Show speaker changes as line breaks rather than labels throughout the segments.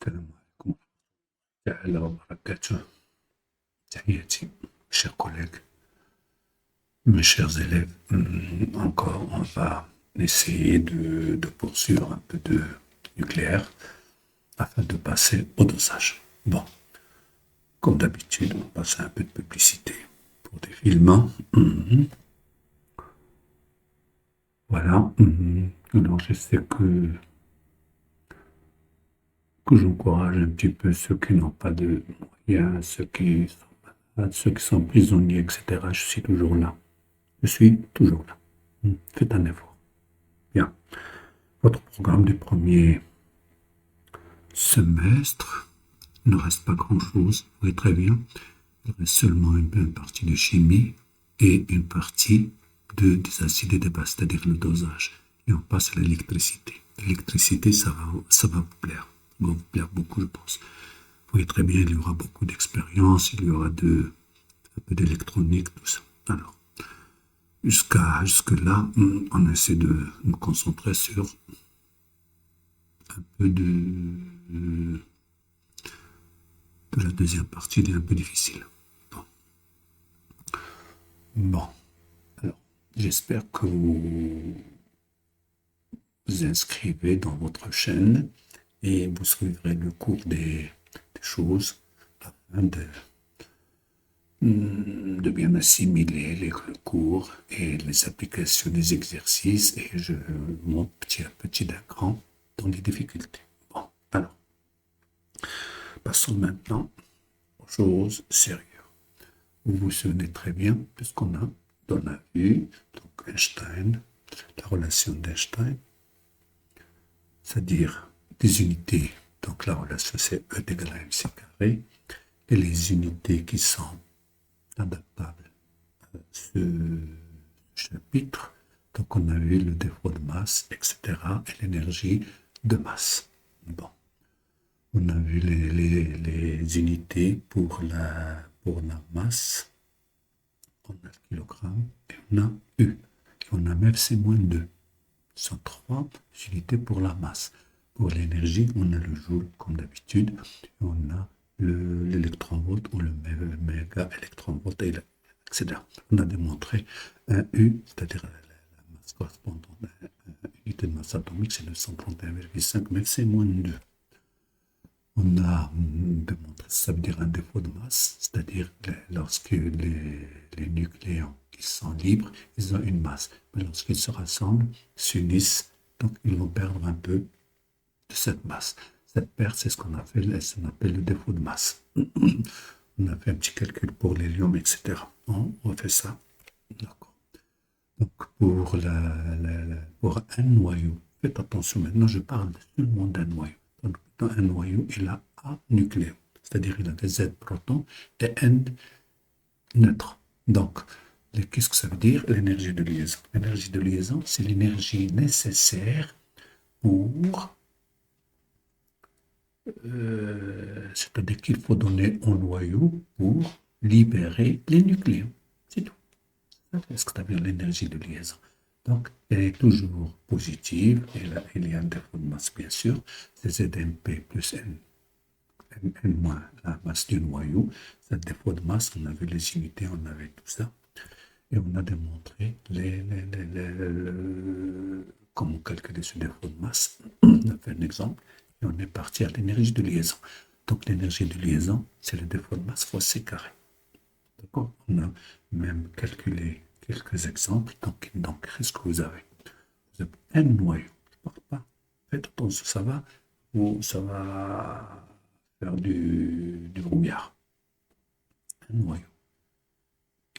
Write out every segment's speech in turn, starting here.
السلام عليكم ورحمة الله وبركاته. Tahiyati, chers collègues, mes chers élèves. Encore, on va essayer de poursuivre un peu de nucléaire afin de passer au dosage. Bon, comme d'habitude, on passe un peu de publicité pour des films. Voilà. Alors, j'essaie que j'encourage un petit peu ceux qui n'ont pas de moyens, ceux qui sont malades, ceux qui sont prisonniers, etc. Je suis toujours là. Je suis toujours là. Faites un effort. Bien. Votre programme du premier semestre, il ne reste pas grand-chose. Oui, très bien. Il reste seulement une partie de chimie et une partie des acides et des bases, c'est-à-dire le dosage. Et on passe à l'électricité. L'électricité, ça va vous plaire. Ça va vous plaire beaucoup, je pense. Vous voyez très bien, il y aura beaucoup d'expérience, il y aura un peu d'électronique, tout ça. Alors, jusque-là, on essaie de nous concentrer sur un peu de la deuxième partie, elle est un peu difficile. Bon. Alors, j'espère que vous vous inscrivez dans votre chaîne et vous suivrez le cours des choses afin de bien assimiler le cours et les applications des exercices, et je monte petit à petit d'un cran dans les difficultés. Bon, alors, passons maintenant aux choses sérieuses. Vous vous souvenez très bien de ce qu'on a vu, donc Einstein, la relation d'Einstein, c'est-à-dire des unités, donc la relation c'est E égale à mc carré, et les unités qui sont adaptables à ce chapitre, donc on a vu le défaut de masse, etc., et l'énergie de masse. Bon. On a vu les unités pour la masse, on a le kilogramme et on a U. Et on a même C-2. Ce sont 3 unités pour la masse. Pour l'énergie, on a le joule comme d'habitude. Et on a l'électronvolt ou le méga électronvolt, etc. On a démontré un U, c'est-à-dire la masse correspondante à l'unité de masse atomique, c'est le 131,5, mais c'est moins 2. On a démontré, ça veut dire un défaut de masse, c'est-à-dire lorsque les nucléons ils sont libres, ils ont une masse. Mais lorsqu'ils se rassemblent, s'unissent, donc ils vont perdre un peu de cette masse. Cette perte, c'est ce qu'on appelle le défaut de masse. On a fait un petit calcul pour l'hélium, etc. On refait ça. D'accord. Donc pour un noyau, faites attention, maintenant je parle seulement d'un noyau. Donc, dans un noyau, il a A nucléon, c'est-à-dire il a des Z protons et N neutres. Donc, qu'est-ce que ça veut dire? L'énergie de liaison. L'énergie de liaison, c'est l'énergie nécessaire pour... c'est-à-dire qu'il faut donner au noyau pour libérer les nucléons. C'est tout. Est-ce que tu as vu l'énergie de liaison? Donc, elle est toujours positive, et là, il y a un défaut de masse, bien sûr, c'est ZNP plus N moins la masse du noyau. Ce défaut de masse, on avait les unités, on avait tout ça, et on a démontré comment calculer ce défaut de masse. On a fait un exemple, et on est parti à l'énergie de liaison. Donc, l'énergie de liaison, c'est le défaut de masse fois C carré. D'accord? On a même calculé quelques exemples. Donc, qu'est-ce que vous avez? Vous avez un noyau. Je ne parle pas. Faites attention, ça va faire du brouillard. Un noyau.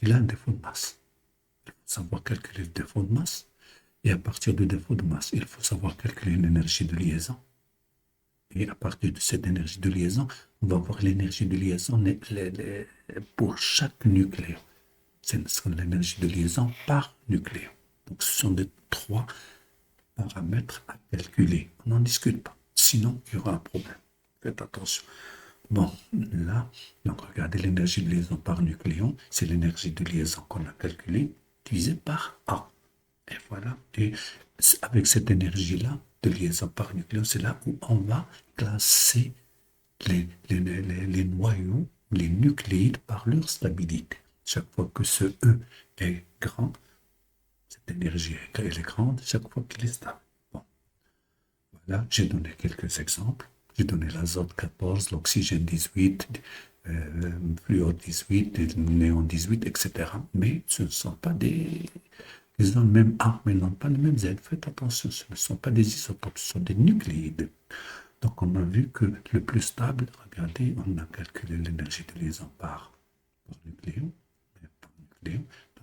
Il a un défaut de masse. Il faut savoir calculer le défaut de masse. Et à partir du défaut de masse, il faut savoir calculer l'énergie de liaison. Et à partir de cette énergie de liaison, on va voir l'énergie de liaison pour chaque nucléon. C'est l'énergie de liaison par nucléon. Donc, ce sont des 3 paramètres à calculer. On n'en discute pas. Sinon, il y aura un problème. Faites attention. Bon, là, donc regardez l'énergie de liaison par nucléon. C'est l'énergie de liaison qu'on a calculée divisée par A. Et voilà. Et avec cette énergie-là de liaison par nucléon, c'est là où on va classer les noyaux, les nucléides par leur stabilité. Chaque fois que ce E est grand, cette énergie elle est grande, chaque fois qu'il est stable. Bon, voilà, j'ai donné quelques exemples. J'ai donné l'azote 14, l'oxygène 18, fluor 18, néon 18, etc. Mais ce ne sont pas des... Ils ont le même A, mais ils n'ont pas le même Z. Faites attention, ce ne sont pas des isotopes, ce sont des nucléides. Donc on a vu que le plus stable, regardez, on a calculé l'énergie de liaison par nucléon. On a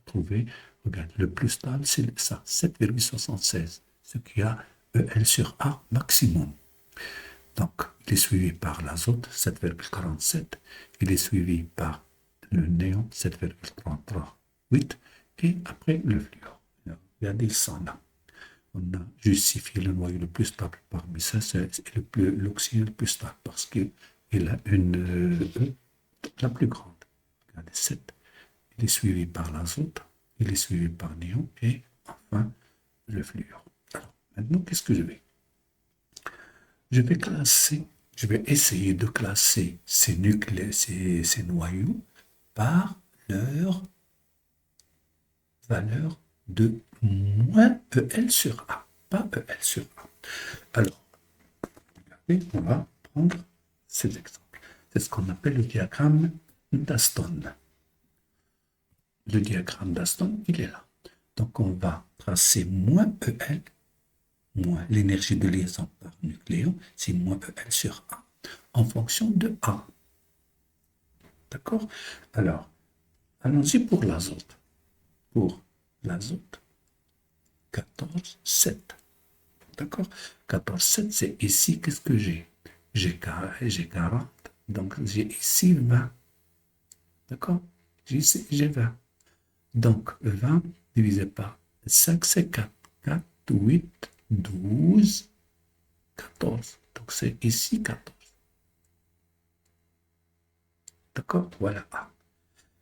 trouvé, regardez, le plus stable, c'est ça, 7,76, ce qui a EL sur A maximum. Donc, il est suivi par l'azote, 7,47. Il est suivi par le néon, 7,338. Et après, le fluor. Regardez, ils sont là. On a justifié le noyau le plus stable parmi ça, c'est l'oxygène le plus stable parce qu'il a une E la plus grande. Regardez, 7. Il est suivi par l'azote, il est suivi par néon et enfin le fluor. Alors, maintenant, qu'est-ce que je vais? Je vais classer, je vais essayer de classer ces noyaux par leur valeur de moins EL sur A, pas EL sur A. Alors, regardez, on va prendre ces exemples. C'est ce qu'on appelle le diagramme d'Aston. Le diagramme d'Aston, il est là. Donc, on va tracer moins EL, moins l'énergie de liaison par nucléon, c'est moins EL sur A, en fonction de A. D'accord? Alors, allons-y pour l'azote. Pour l'azote, 14, 7. D'accord? 14, 7, c'est ici, qu'est-ce que j'ai? J'ai 40, donc j'ai ici 20. D'accord? J'ai 20. Donc, 20 divisé par 5, c'est 4. 4, 8, 12, 14. Donc, c'est ici 14. D'accord? Voilà A.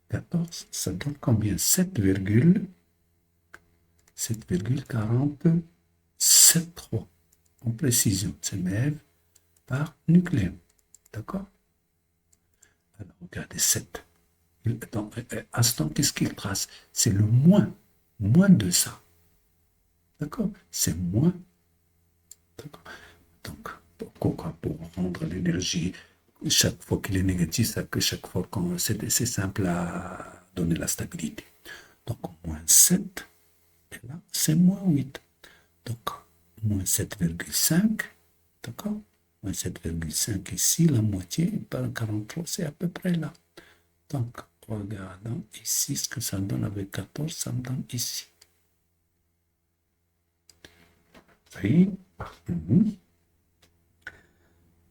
14, ça donne combien? 7,47,3 en précision. C'est MeV par nucléon. D'accord? Alors, regardez 7. Instant, qu'est-ce qu'il trace? C'est le moins. Moins de ça. D'accord? C'est moins. D'accord? Donc, pourquoi? Pour rendre l'énergie, chaque fois qu'il est négatif, chaque fois qu'on c'est simple à donner la stabilité. Donc, moins 7, et là, c'est moins 8. Donc, moins 7,5, d'accord? Moins 7,5 ici, la moitié, par 43, c'est à peu près là. Donc, regardons ici ce que ça donne avec 14, ça me donne ici. Vous voyez?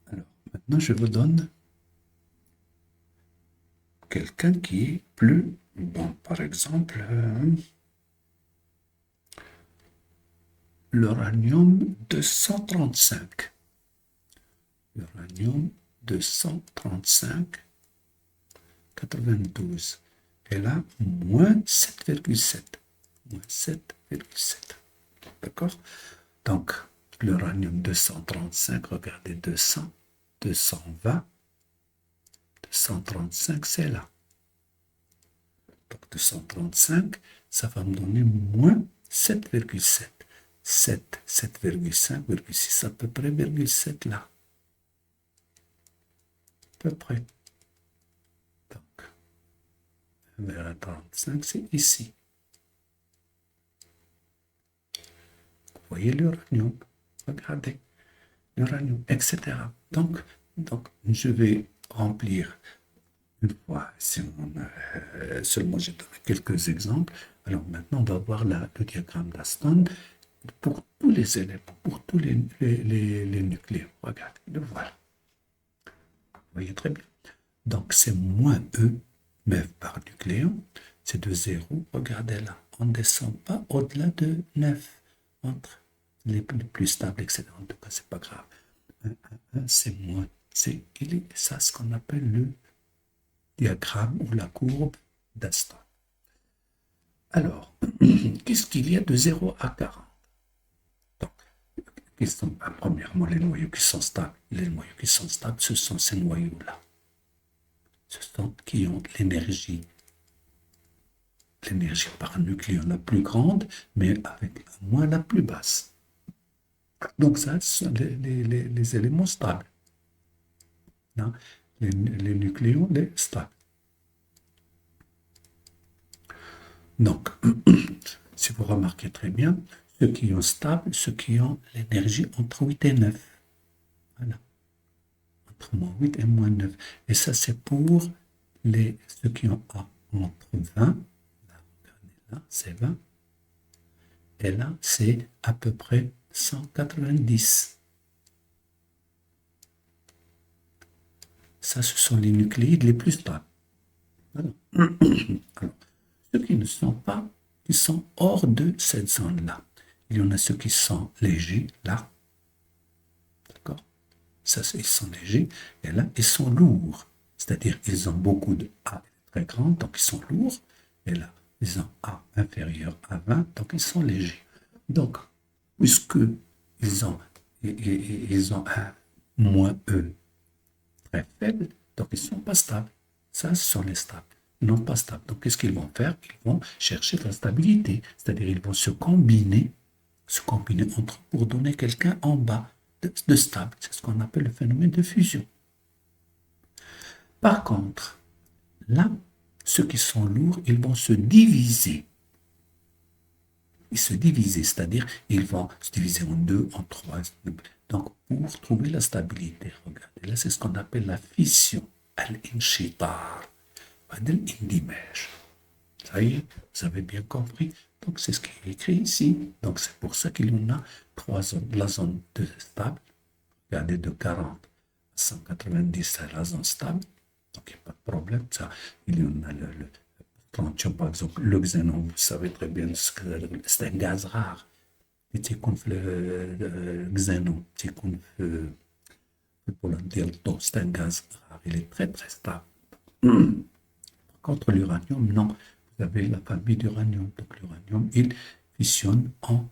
Alors, maintenant, je vous donne quelqu'un qui est plus bon. Par exemple, l'uranium 235. L'uranium 235, 92. Et là, moins 7,7. Moins 7,7. D'accord? Donc, l'uranium 235, regardez, 200, 220, 235, c'est là. Donc, 235, ça va me donner moins 7,7. 7, 7,5,6, à peu près, 7 là. À peu près. Donc, 35, c'est ici. Vous voyez l'uranium. Regardez. L'uranium, etc. Donc, je vais remplir une fois, seulement j'ai donné quelques exemples. Alors maintenant, on va voir le diagramme d'Aston pour tous les éléments, pour tous les nucléons. Regardez, le voilà. Vous voyez très bien. Donc, c'est moins E, MEV par nucléon. C'est de 0. Regardez là. On ne descend pas au-delà de 9 entre les plus stables, etc. En tout cas, c'est pas grave. 1, c'est moins. C'est ça, ce qu'on appelle le diagramme ou la courbe d'Aston. Alors, qu'est-ce qu'il y a de 0 à 40? Donc, qui sont, premièrement, les noyaux qui sont stables. Les noyaux qui sont stables, ce sont ces noyaux-là. Ce sont qui ont l'énergie par nucléon la plus grande, mais avec la moins la plus basse. Donc ça, ce sont les éléments stables. Non? Les nucléons, les stables. Donc, si vous remarquez très bien, ceux qui ont stable, ceux qui ont l'énergie entre 8 et 9. Voilà. Entre -8 et -9. Et ça, c'est pour ceux qui ont A entre 20. Là, regardez là, c'est 20. Et là, c'est à peu près 190. Ça, ce sont les nucléides les plus stables. Voilà. Alors, ceux qui ne sont pas, qui sont hors de cette zone-là. Il y en a ceux qui sont légers, là. D'accord? Ça, ils sont légers. Et là, ils sont lourds. C'est-à-dire qu'ils ont beaucoup de A très grand, donc ils sont lourds. Et là, ils ont A inférieur à 20, donc ils sont légers. Donc, puisque ils ont un moins E très faible, donc ils ne sont pas stables. Ça, ce sont les stables. Non pas stables. Donc, qu'est-ce qu'ils vont faire? Ils vont chercher la stabilité. C'est-à-dire, ils vont se combiner entre eux pour donner quelqu'un en bas de stable. C'est ce qu'on appelle le phénomène de fusion. Par contre, là, ceux qui sont lourds, ils vont se diviser. C'est-à-dire ils vont se diviser en 2, en 3. Donc, pour trouver la stabilité, regardez, là, c'est ce qu'on appelle la fission, al-inshitar, al-indimaj. Ça y est, vous avez bien compris. Donc, c'est ce qui est écrit ici. Donc, c'est pour ça qu'il y en a 3 zones. La zone de stable, regardez, de 40 à 190, c'est la zone stable. Donc, il n'y a pas de problème. Ça, il y en a le strontium, par exemple, le xénon, vous savez très bien que c'est un gaz rare. Et le xénon, pour le dire, c'est un gaz rare. Il est très, très stable. Par contre, l'uranium, non. Vous avez la famille d'uranium. Donc, l'uranium, il fissionne en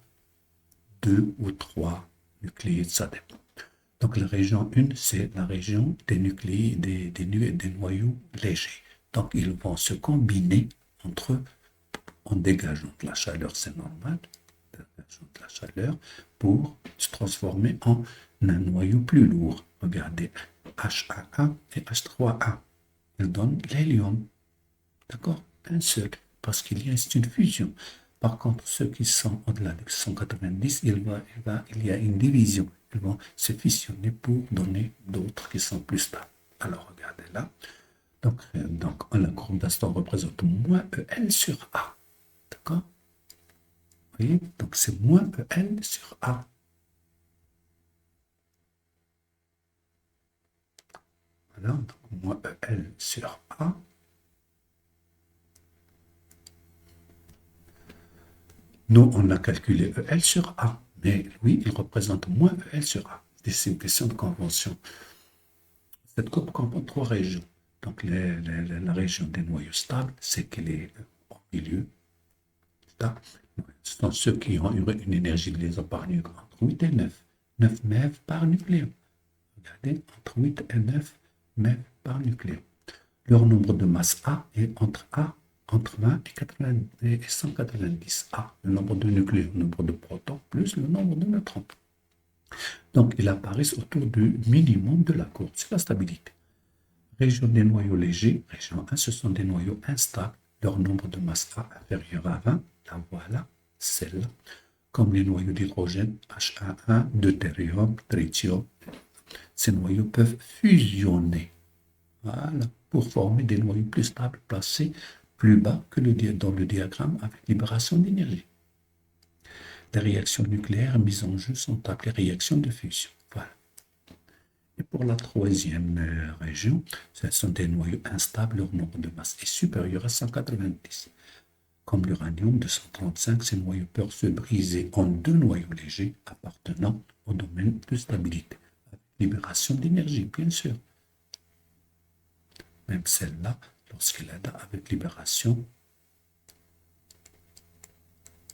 2 ou 3 nucléides, ça dépend. Donc, la région 1, c'est la région des nucléides, des noyaux légers. Donc, ils vont se combiner entre eux en dégageant de la chaleur, c'est normal, dégageant de la chaleur pour se transformer en un noyau plus lourd. Regardez, HAA et H3A. Ils donnent l'hélium. D'accord? Un seul. Parce qu'il y a une fusion. Par contre, ceux qui sont au-delà de 190, il y a une division. Ils vont se fusionner pour donner d'autres qui sont plus stables. Alors, regardez là. Donc la courbe d'Astor représente moins EL sur A. D'accord? Vous voyez? Donc, c'est moins EL sur A. Voilà, donc moins EL sur A. Nous, on a calculé EL sur A, mais lui, il représente moins EL sur A. C'est une question de convention. Cette courbe comprend 3 régions. Donc, la région des noyaux stables, c'est qu'elle est au milieu. Ce sont ceux qui ont une énergie de liaison par nucléon entre 8 et 9. 9 MeV par nucléon. Regardez, entre 8 et 9 MeV par nucléon. Leur nombre de masse A est entre 20 et 190 A, le nombre de nucléons, le nombre de protons, plus le nombre de neutrons. Donc, ils apparaissent autour du minimum de la courbe, c'est la stabilité. Région des noyaux légers, région 1, ce sont des noyaux instables, leur nombre de masse A inférieur à 20, la voilà, celle-là, comme les noyaux d'hydrogène, H1, deutérium, tritium. Ces noyaux peuvent fusionner. Voilà, pour former des noyaux plus stables placés plus bas que dans le diagramme avec libération d'énergie. Les réactions nucléaires mises en jeu sont appelées réactions de fusion. Voilà. Et pour la troisième région, ce sont des noyaux instables, leur nombre de masse est supérieur à 190. Comme l'uranium 235, ces noyaux peuvent se briser en 2 noyaux légers appartenant au domaine de stabilité. Avec libération d'énergie, bien sûr. Même celle-là, lorsqu'elle est là avec libération.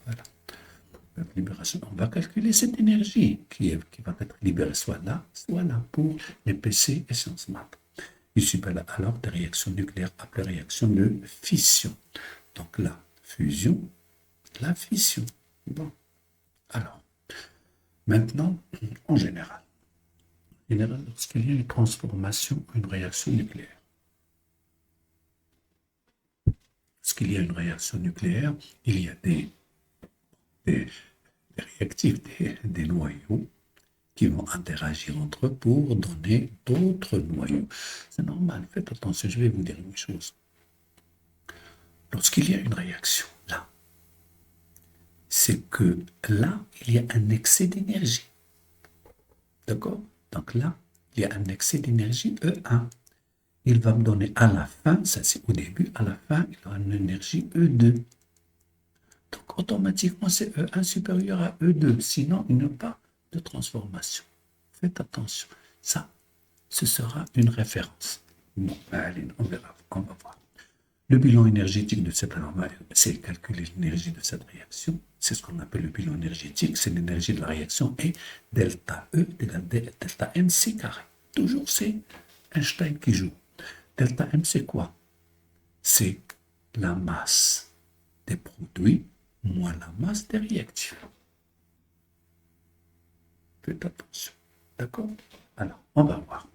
Voilà. libération. On va calculer cette énergie qui va être libérée soit là pour les PC et sciences maths. Il s'agit alors de réactions nucléaires appelées réactions de fission. Donc la fusion, la fission. Bon, alors, maintenant, en général, lorsqu'il y a une transformation, une réaction nucléaire, lorsqu'il y a une réaction nucléaire, il y a des réactifs, des noyaux qui vont interagir entre eux pour donner d'autres noyaux. C'est normal, faites attention, je vais vous dire une chose. Lorsqu'il y a une réaction, là, c'est que là, il y a un excès d'énergie. D'accord? Donc là, il y a un excès d'énergie E1. Il va me donner à la fin, ça c'est au début, à la fin, il aura une énergie E2. Donc automatiquement, c'est E1 supérieur à E2. Sinon, il n'y a pas de transformation. Faites attention. Ça, ce sera une référence. Bon, allez, on verra, on va voir. Le bilan énergétique de cette anomalie, c'est calculer l'énergie de cette réaction. C'est ce qu'on appelle le bilan énergétique. C'est l'énergie de la réaction et delta E égale delta MC carré. Toujours c'est Einstein qui joue. Delta M, c'est quoi? C'est la masse des produits moins la masse des réactifs. Faites attention. D'accord? Alors, on va voir.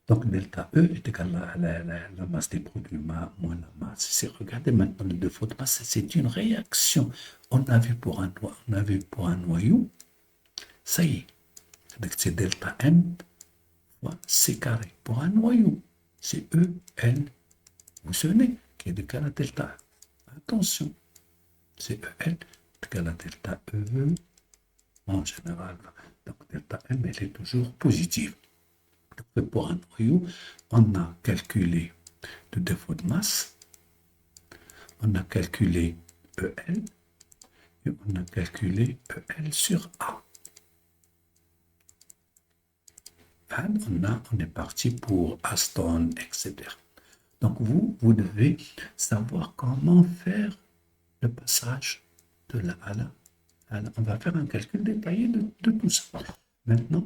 Donc, delta E est égal à la masse des produits moins la masse. Regardez maintenant le défaut de masse, c'est une réaction. On a vu pour un noyau, ça y est. Donc, c'est delta M fois C carré. Pour un noyau, c'est E, L, vous savez, qui est égal à delta E. Attention, c'est E, L égal à delta E en général. Donc, delta M, elle est toujours positive. Pour un noyau, on a calculé le défaut de masse, on a calculé EL et on a calculé EL sur A. On est parti pour Aston, etc. Donc vous devez savoir comment faire le passage de là à là. On va faire un calcul détaillé de tout ça. Maintenant,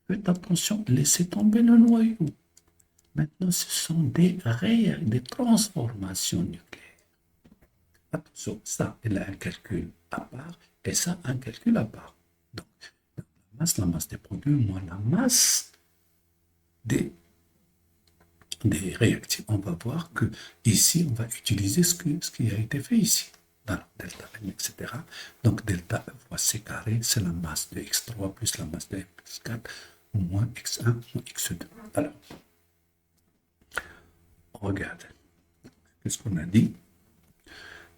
faites attention, laissez tomber le noyau. Maintenant, ce sont des transformations nucléaires. Attention, ça, il a un calcul à part, et ça, un calcul à part. Donc, la masse des produits moins la masse des réactifs. On va voir que ici, on va utiliser ce qui a été fait ici. Dans delta M, etc. Donc, delta E fois C carré, c'est la masse de X3 plus la masse de X4 moins X1 moins X2. Alors, regarde. Qu'est-ce qu'on a dit?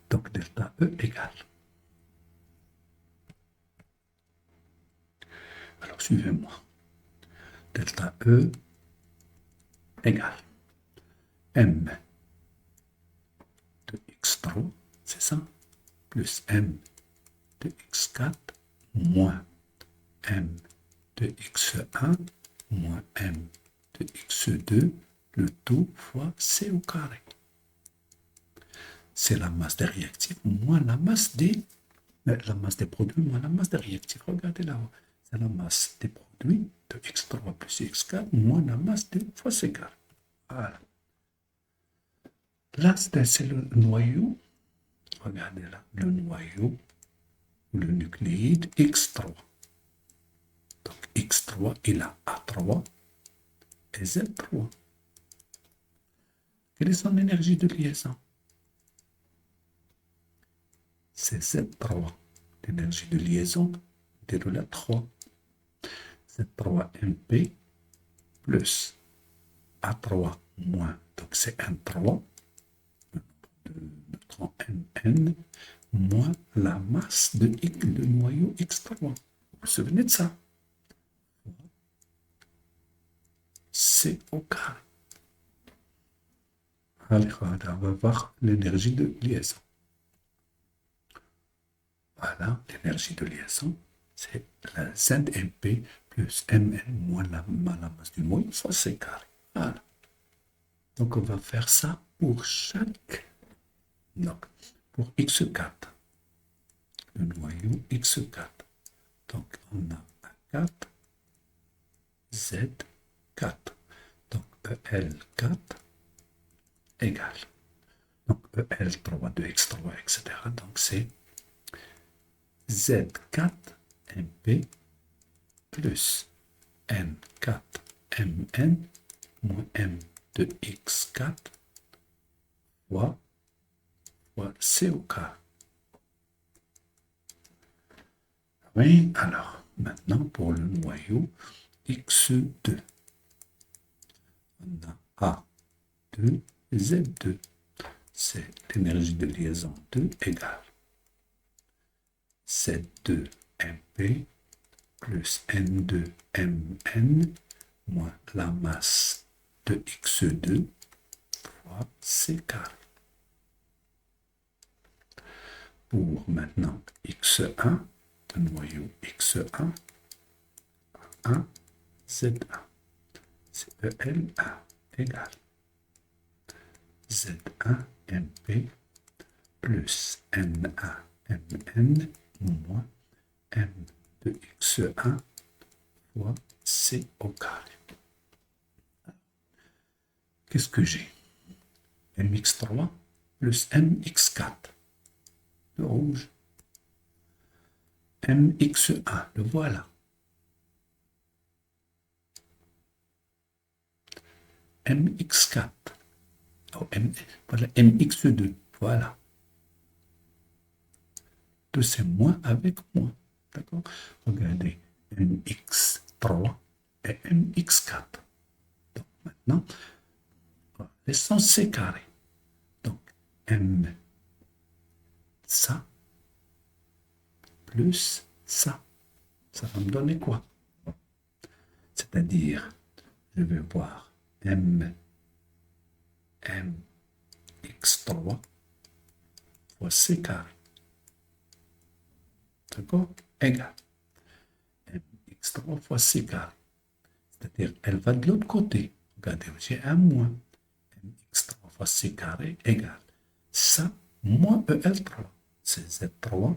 Donc, delta E égale. Alors, suivez-moi. Delta E égale M de X3, c'est ça, plus M de X4 moins M de X1 moins M de X2, le tout fois C au carré. C'est la masse des réactifs moins la masse des produits moins la masse des réactifs. Regardez là-haut. C'est la masse des produits de X3 plus X4 moins la masse de fois C carré. Voilà. Là, c'est le noyau. Regardez là, le noyau, le nucléide X3. Donc X3, il a A3 et Z3. Quelle est son énergie de liaison? C'est Z3. L'énergie de liaison déroule à 3. Z3MP plus A3 moins, donc c'est N3, de neutrons Mn, moins la masse de noyau X3. Vous vous souvenez de ça? C'est au carré. Allez, on va voir l'énergie de liaison. Voilà, l'énergie de liaison, c'est la ZMP plus Mn moins la masse du noyau, soit C carré. Voilà. Donc, on va faire ça pour chaque. Donc, pour X4, le noyau x4. Donc, on a A4, Z4. Donc, EL4 égale. Donc, EL3 de X3, etc. Donc, c'est Z4 MP plus N4 MN moins M de X4 fois C au carré. Oui, alors, maintenant pour le noyau X2, on a A2, Z2. C'est l'énergie de liaison 2 égale Z2 MP plus N2 MN moins la masse de X2 fois C carré. Pour maintenant X1, le noyau X1, 1, Z1, c'est EL1 égale Z1 MP plus N1 MN moins M de X1 fois C au carré. Qu'est-ce que j'ai? MX3 plus MX4, le rouge. MX1, le voilà. MX4, oh, voilà, MX2, voilà. 2 c'est moins avec moins, d'accord? Regardez, MX3 et MX4. Donc maintenant, l'essence c'est carré. Donc, M, ça, plus ça. Ça va me donner quoi? C'est-à-dire, je vais voir M, X3 fois C carré. D'accord? Égal. X3 fois C carré. C'est-à-dire, elle va de l'autre côté. Regardez, j'ai un moins. X3 fois C carré égale ça moins EL3. C'est Z3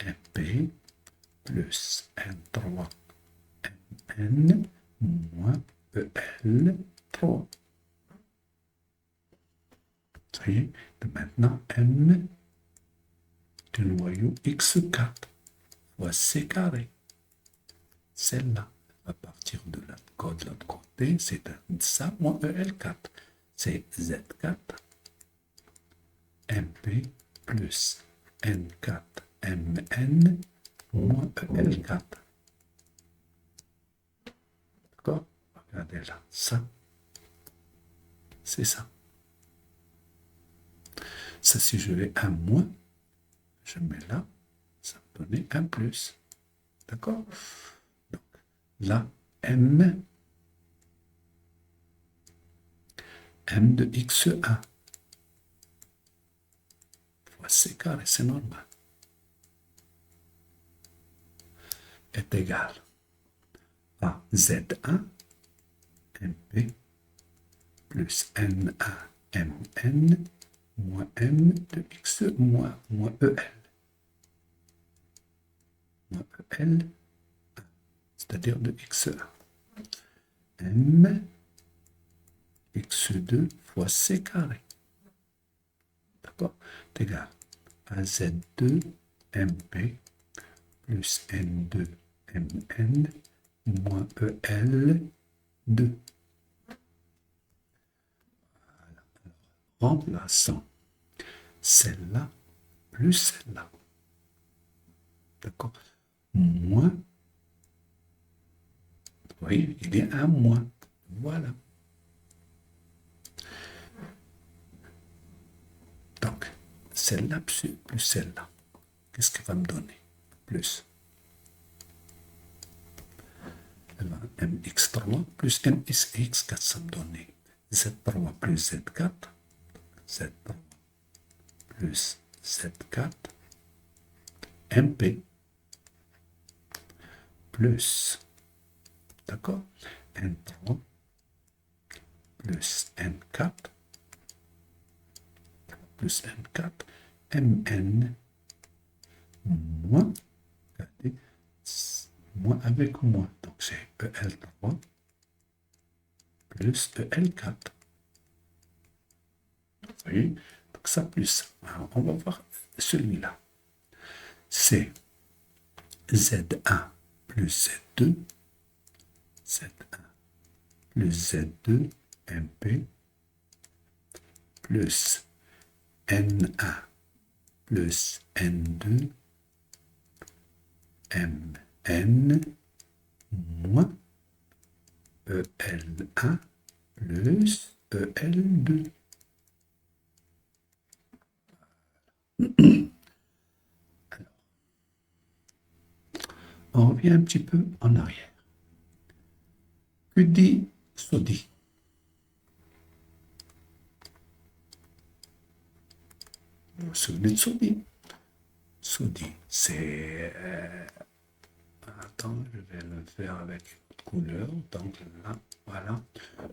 MP plus N3 MN moins EL3. Ça y est, maintenant M du noyau X4 fois C carré. Celle-là va partir de l'autre côté, c'est ça moins EL4. C'est Z4 MP plus N4 MN moins EL4. D'accord? Regardez là, ça, c'est ça. Ça, si je vais un moins, je mets là, ça va donner un plus. D'accord? Donc, là, M de X1 fois C carré, c'est normal, est égal à Z1 MP plus N1 MN moins M de X moins EL. Moins EL, c'est-à-dire de X1. M X2 fois C carré. D'accord? C'est égal à Z2 MP plus N2 MN moins EL2. Voilà. Remplaçant celle-là plus celle-là. D'accord? Moins. Vous voyez, il y a un moins. Voilà. Donc, celle-là plus celle-là. Qu'est-ce qu'elle va me donner? Plus. MX3 plus MXX4, ça me donne Z3 plus Z4. Z3 plus Z4. MP plus, d'accord, N3 plus N4 plus N4 MN moins, regardez, moins avec moins. Donc c'est EL3 plus EL4. Vous voyez? Donc ça plus ça. Alors, on va voir celui-là. C'est Z1 plus Z2, Z1 plus Z2 MP plus N1 plus N2 Mn moins EL1 plus EL2. Alors, on revient un petit peu en arrière. Que dit Sodi? Vous vous souvenez de Sodi? Sodi, c'est... attends, je vais le faire avec une couleur. Donc là, voilà.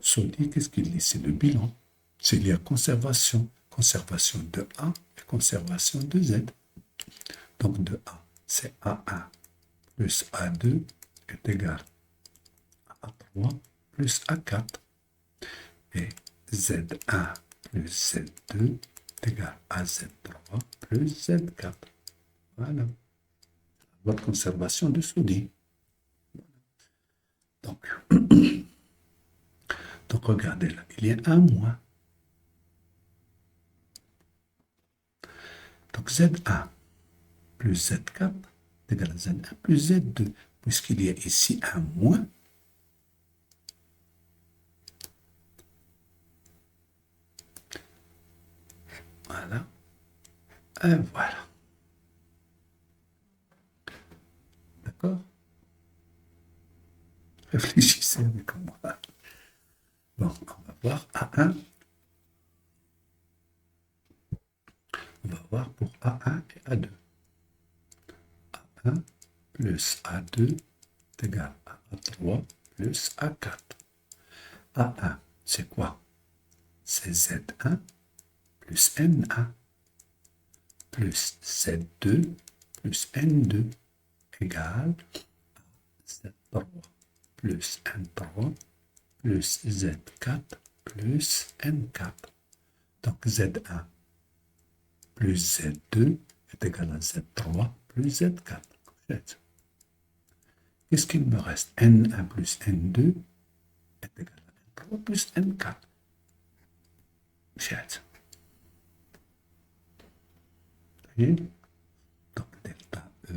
Sodi, qu'est-ce qu'il dit? C'est le bilan. C'est la conservation. Conservation de A et conservation de Z. Donc de A, c'est A1 plus A2 est égal à A3 plus A4. Et Z1 plus Z2 est égal à Z3 plus Z4. Voilà. Votre conservation de sodium. Donc, regardez là, il y a un moins. Donc Z1 plus Z4 est égal à Z1 plus Z2. Puisqu'il y a ici un moins, voilà, et voilà. D'accord? Réfléchissez avec moi. Bon, on va voir A1. On va voir pour A1 et A2. A1 plus A2 est égal à A3 plus A4. A1, c'est quoi? C'est Z1 plus N1 plus Z2 plus N2 égale Z3 plus N3 plus Z4 plus N4. Donc Z1 plus Z2 est égal à Z3 plus Z4. Qu'est-ce qu'il me reste? N1 plus N2 est égal à N3 plus N4. Vous voyez? Donc delta E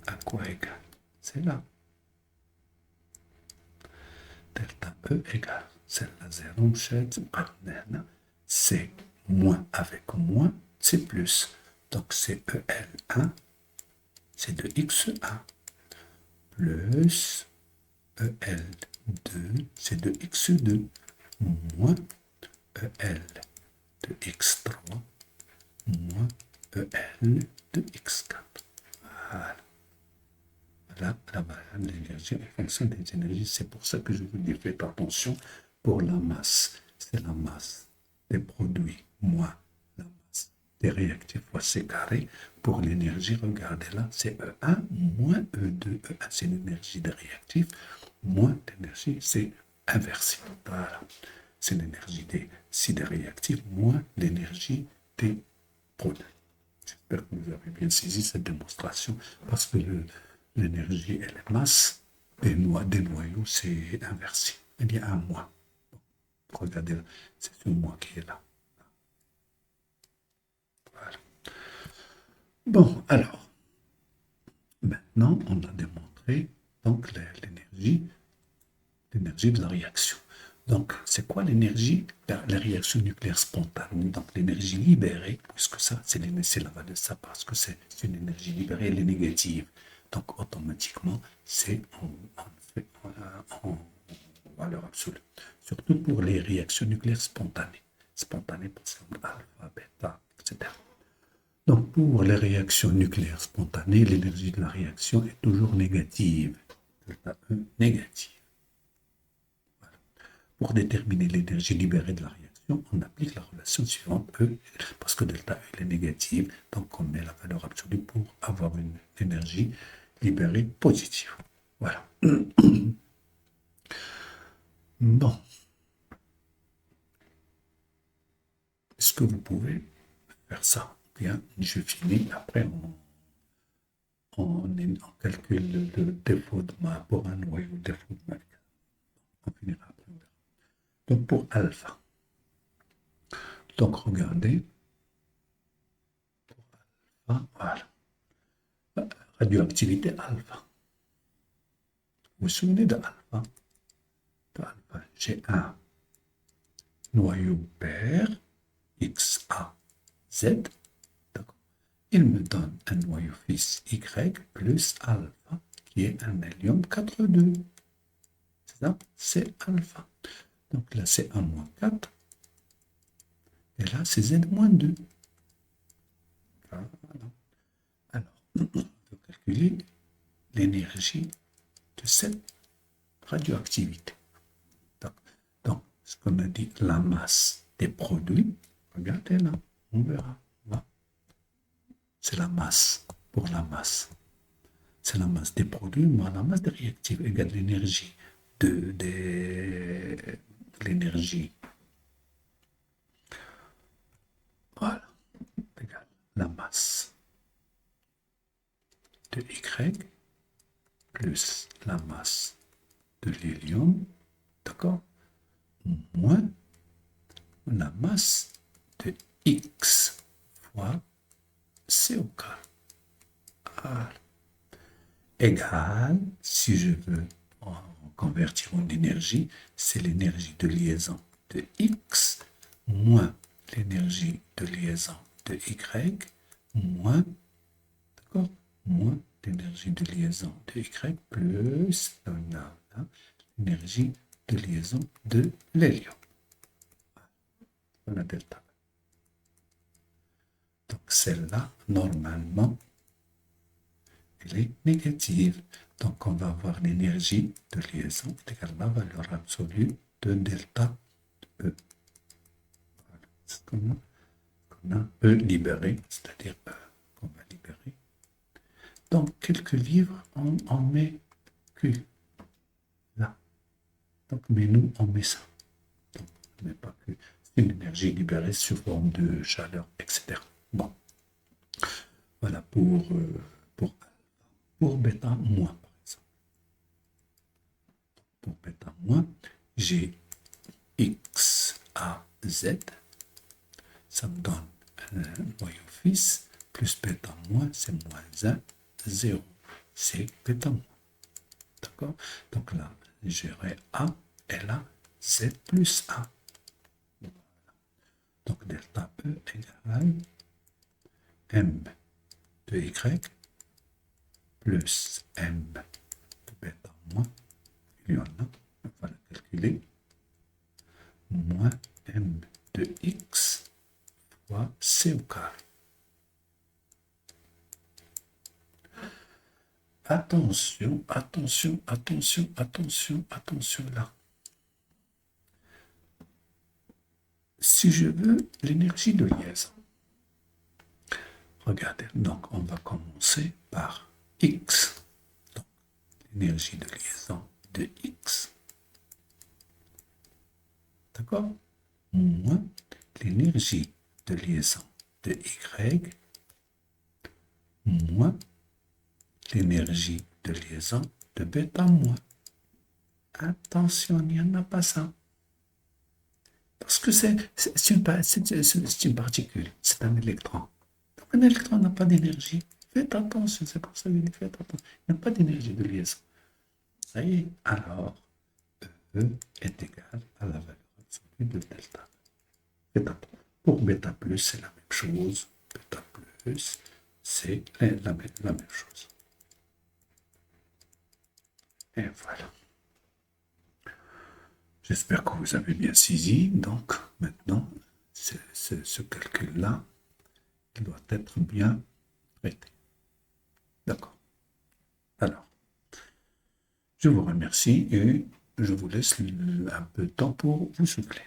à quoi égal? C'est là. Delta E égale, celle-là 0, c'est moins avec moins, c'est plus. Donc c'est EL1, c'est de X1, plus EL2, c'est de X2, moins EL de X3, moins EL de X4. Voilà. La variable d'énergie en fonction des énergies. C'est pour ça que je vous dis, faites attention pour la masse. C'est la masse des produits moins la masse des réactifs fois C carré. Pour l'énergie, regardez là, c'est E1 moins E2. E1, c'est l'énergie des réactifs, moins l'énergie, c'est inversé. Voilà. C'est l'énergie des réactifs, moins l'énergie des produits. J'espère que vous avez bien saisi cette démonstration parce que l'énergie et la masse des noyaux, c'est inversé. Il y a un moins. Regardez, c'est ce moins qui est là. Voilà. Bon, alors, maintenant, on a démontré donc l'énergie de la réaction. Donc, c'est quoi l'énergie? La réaction nucléaire spontanée. Donc, l'énergie libérée, puisque ça, c'est la valeur de ça, parce que c'est une énergie libérée, elle est négative. Donc, automatiquement, c'est en valeur absolue. Surtout pour les réactions nucléaires spontanées. Spontanées, par exemple, alpha, bêta, etc. Donc, pour les réactions nucléaires spontanées, l'énergie de la réaction est toujours négative. Négative. Pour déterminer l'énergie libérée de la réaction, solution, on applique la relation suivante, E, parce que delta E est négative, donc on met la valeur absolue pour avoir une énergie libérée positive. Voilà. Bon. Est-ce que vous pouvez faire ça? Bien, je finis. Après, on calcule le défaut de ma pour un noyau défaut de ma. On finira après. Donc, pour alpha. Donc, regardez. Pour alpha, voilà. Radioactivité alpha. Vous vous souvenez de alpha? J'ai un noyau pair, X, A, Z. Il me donne un noyau fils Y plus alpha, qui est un hélium 4,2. C'est ça? C'est alpha. Donc là, c'est 1 moins 4. Et là, c'est Z-2. Voilà. Alors, on peut calculer l'énergie de cette radioactivité. Donc, ce qu'on a dit, la masse des produits, regardez là, on verra. C'est la masse, pour la masse. C'est la masse des produits moins la masse des réactifs égale l'énergie de l'énergie. Voilà, égale la masse de Y plus la masse de l'hélium, d'accord, moins la masse de X fois C au carré. Voilà. Égale, si je veux convertir en énergie, c'est l'énergie de liaison de X moins l'énergie de liaison de Y moins, d'accord, moins l'énergie de liaison de Y plus l'énergie de liaison de l'hélium. Voilà delta. Donc celle-là, normalement, elle est négative. Donc on va avoir l'énergie de liaison égale la valeur absolue de delta E. Voilà. C'est qu'on a E libéré, c'est-à-dire qu'on va libérer. Dans quelques livres, on met Q là. Donc, mais nous, on met ça. Donc, on ne met pas Q. C'est une énergie libérée sous forme de chaleur, etc. Bon. Voilà pour bêta moins, par exemple. Pour bêta moins, j'ai X, A, Z. Ça me donne un noyau fils, plus bêta moins, c'est moins 1, 0. C'est bêta moins. D'accord? Donc là, j'aurai A, et là, Z plus A. Voilà. Donc delta E égale M de Y plus M de bêta moins, il y en a, on va le calculer, moins M de X fois C au carré. Attention, attention, attention, attention, attention là. Si je veux l'énergie de liaison, regardez, donc on va commencer par X. Donc l'énergie de liaison de X. D'accord? Moins l'énergie de liaison de Y moins l'énergie de liaison de bêta moins. Attention, il n'y en a pas ça. Parce que c'est une particule, c'est un électron. Donc un électron n'a pas d'énergie. Faites attention, c'est pour ça que je dis faites attention. Il n'y a pas d'énergie de liaison. Ça y est, alors E est égal à la valeur absolue de delta. Bêta. Pour bêta plus, c'est la même chose. Bêta plus, c'est la même chose. Et voilà. J'espère que vous avez bien saisi. Donc, maintenant, ce calcul-là, il doit être bien traité. D'accord. Alors, je vous remercie et je vous laisse un peu de temps pour vous souffler.